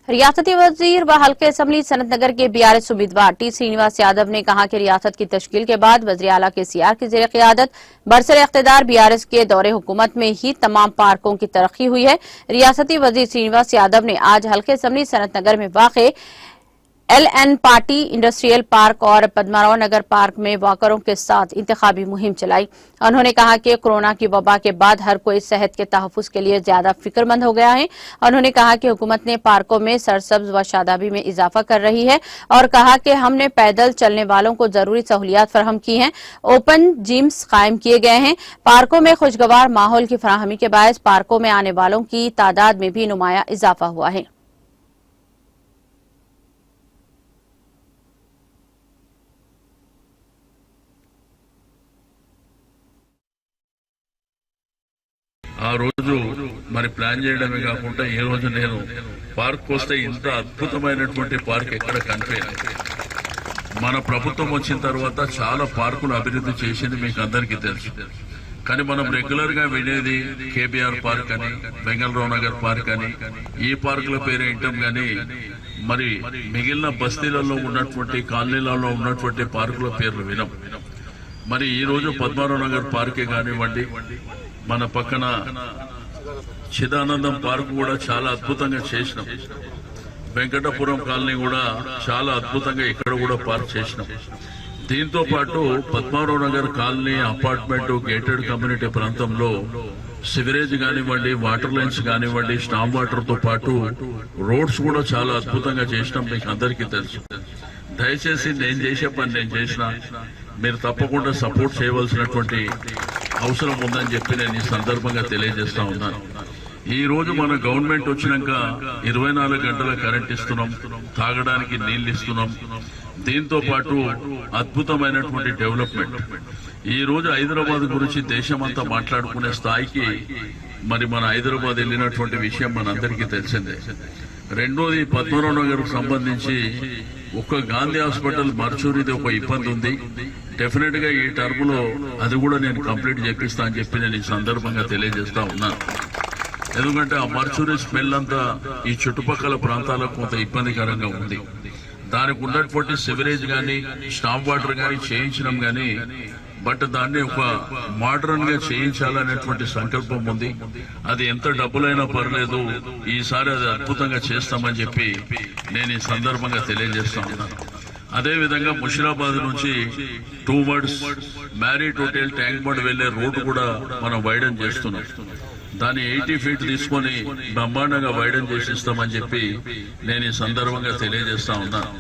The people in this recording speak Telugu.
रियासती वजीर व हल्के असम्बली सनत नगर के बीआरएस उम्मीदवार टी श्रीनिवास यादव ने कहा कि रियासत की तश्कील के बाद वज़ीर आला केसीआर की ज़ेर क़ियादत बरसर इख्तिदार बीआरएस के दौरे हुकूमत में ही तमाम पार्कों की तरक्की हुई है। रियासती वजीर श्रीनिवास यादव ने आज हल्के असम्बली सनत नगर में वाक़े LN पार्टी इंडस्ट्रियल पार्क और पद्माराव नगर पार्क में वॉकरों के साथ इंतखाबी मुहिम चलाई। उन्होंने कहा कि कोरोना की वबा के बाद हर कोई सेहत के तहफ़्फ़ुज़ के लिए ज्यादा फिक्रमंद हो गया है। उन्होंने कहा कि हुकूमत ने पार्कों में सरसब्ज व शादाबी में इजाफा कर रही है और कहा कि हमने पैदल चलने वालों को जरूरी सहूलियात फराहम की हैं। ओपन जिम्स कायम किए गए हैं। पार्कों में खुशगवार माहौल की फराहमी के बायस पार्कों में आने वालों की तादाद में भी नुमाया इजाफा हुआ है। ఆ రోజు మరి ప్లాన్ చేయడమే కాకుండా ఈ రోజు నేను పార్క్ వస్తే ఇంత అద్భుతమైనటువంటి పార్క్ ఎక్కడ కనిపించలేదు. మన ప్రభుత్వం వచ్చిన తర్వాత చాలా పార్కులు అభివృద్ధి చేసింది మీకు అందరికీ తెలుసు. కానీ మనం రెగ్యులర్ గా వినేది కేబీఆర్ పార్క్ అని, బెంగళూరు నగర్ పార్క్ అని, ఈ పార్కుల పేరు వింటాం. కానీ మరి మిగిలిన బస్తీలలో ఉన్నటువంటి కాలనీలలో ఉన్నటువంటి పార్కుల పేర్లు వినం. మరి ఈ రోజు పద్మారావు నగర్ పార్కే కానివ్వండి, మన పక్కన చిదానందం పార్క్ కూడా చాలా అద్భుతంగా చేసినాం. వెంకటపురం కాలనీ కూడా చాలా అద్భుతంగా ఇక్కడ కూడా పార్క్ చేసినాం. దీంతో పాటు Padmarao Nagar colony apartment gated community ప్రాంతంలో సివరేజ్ కానివ్వండి, వాటర్ లైన్స్ కానివ్వండి, స్టామ్ వాటర్ తో పాటు రోడ్స్ కూడా చాలా అద్భుతంగా చేసినాం. మీకు అందరికీ తెలుసు. దయచేసి నేను చేసే పని నేను చేసిన, మీరు తప్పకుండా సపోర్ట్ చేయవలసినటువంటి అవసరం ఉందని చెప్పి నేను ఈ సందర్భంగా తెలియజేస్తా ఉన్నాను. ఈ రోజు మన గవర్నమెంట్ వచ్చినాక 24 గంటల కరెంట్ ఇస్తున్నాం, తాగడానికి నీళ్లు ఇస్తున్నాం. దీంతో పాటు అద్భుతమైనటువంటి డెవలప్మెంట్. ఈ రోజు హైదరాబాద్ గురించి దేశమంతా మాట్లాడుకునే స్థాయికి మరి మన హైదరాబాద్ వెళ్ళినటువంటి విషయం మనందరికీ తెలిసిందే. రెండోది పద్మారావు నగర్ కు సంబంధించి ఒక్క గాంధీ హాస్పిటల్ మర్చూరిది ఒక ఇబ్బంది ఉంది. డెఫినెట్ గా ఈ టర్మ్ లో అది కూడా నేను కంప్లీట్ చేపిస్తా అని చెప్పి నేను ఈ సందర్భంగా తెలియజేస్తా ఉన్నాను. ఎందుకంటే ఆ మర్చూరి స్మెల్ అంతా ఈ చుట్టుపక్కల ప్రాంతాలకు కొంత ఇబ్బందికరంగా ఉంది. దానికి ఉన్నటువంటి సివరేజ్ గానీ, స్టామ్ వాటర్ గానీ చేయించడం గానీ, బట్ దాన్ని ఒక మోడర్న్ గా చేయించాలనేటువంటి సంకల్పం ఉంది. అది ఎంత డబ్బులైనా పర్లేదు, ఈసారి అది అద్భుతంగా చేస్తామని చెప్పి నేను ఈ సందర్భంగా తెలియజేస్తా ఉన్నాను. అదేవిధంగా ముషిరాబాద్ నుంచి towards marital hotel tank bund వెళ్లే రోడ్డు కూడా మనం వైడన్ చేస్తున్నాం. దాన్ని 80 ఫీట్ తీసుకొని బ్రహ్మాండంగా వైడన్ చేసిస్తామని చెప్పి నేను ఈ సందర్భంగా తెలియజేస్తా ఉన్నాను.